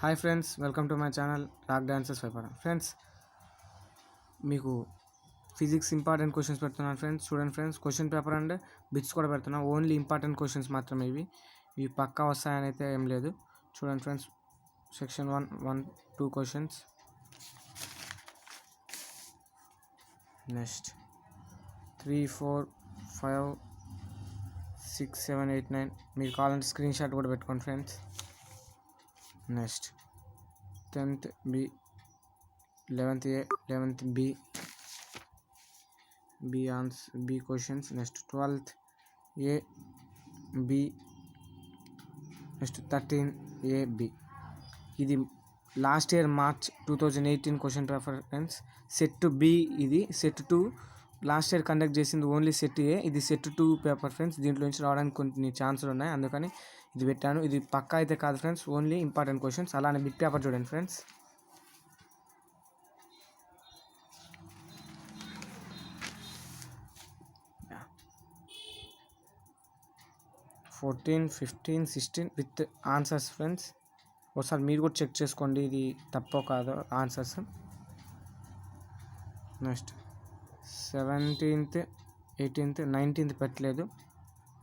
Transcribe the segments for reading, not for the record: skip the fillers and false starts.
Hi friends, welcome to my channel Rock Dancers Viper. Friends, మీకు physics important questions పెడుతున్నాను friends. చూడండి friends, question paper and bits కూడా పెడుతున్నాను. Only important questions మాత్రమే ఇవి పక్కా వస్తాయని అయితే ఏం లేదు. చూడండి ఫ్రెండ్స్, సెక్షన్ 1 2 క్వశ్చన్స్. నెక్స్ట్ 3 4 5 6 7 8 9 మీరు కావాలంటే స్క్రీన్ షాట్ కూడా పెట్టుకోండి friends. Next 10th B, 11th A, 11th B questions. Next 12th A, B, next 13 A, B. ఇది last year March 2018 question paper friends. Set B, ఇది సెట్ 2 లాస్ట్ ఇయర్ కండక్ట్ చేసింది only set A. ఇది set 2 paper friends. దీంట్లో నుంచి రావడానికి కొన్ని ఛాన్సులు ఉన్నాయి, అందుకని ఇది పెట్టాను. ఇది పక్కా అయితే కాదు ఫ్రెండ్స్, ఓన్లీ ఇంపార్టెంట్ క్వశ్చన్స్. అలానే బిట్ పేపర్ చూడండి friends. Fourteen 15 16 with answers friends. ఒకసారి మీరు కూడా చెక్ చేసుకోండి, ఇది తప్పో కాదో answers. Next 17th 18th 19th పెట్టలేదు,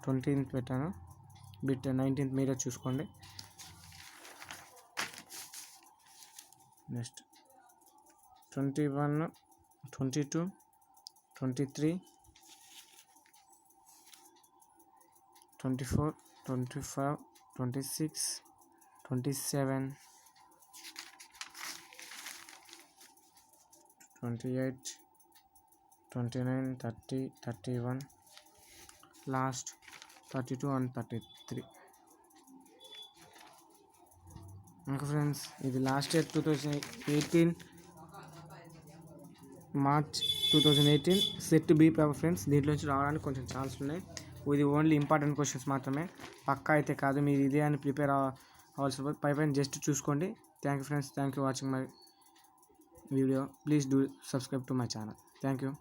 20th పెట్టాను. బిట్ 19th మీరే చూసుకోండి. Next 21 22 23 24 25 26 27 28 29 30 31 last 32 and 33. ఇంకా ఫ్రెండ్స్, ఇది last year 2018 March 2018 set B paper friends. దీంట్లో నుంచి రావడానికి కొంచెం ఛాన్స్ ఉన్నాయి. ఇది ఓన్లీ ఇంపార్టెంట్ క్వశ్చన్స్ మాత్రమే, పక్కా అయితే కాదు. మీరు ఇదే అని ప్రిపేర్ అవ్వాల్సిన పైన జస్ట్ చూసుకోండి. Thank you friends, thank you watching my video. Please do subscribe to my channel. Thank you.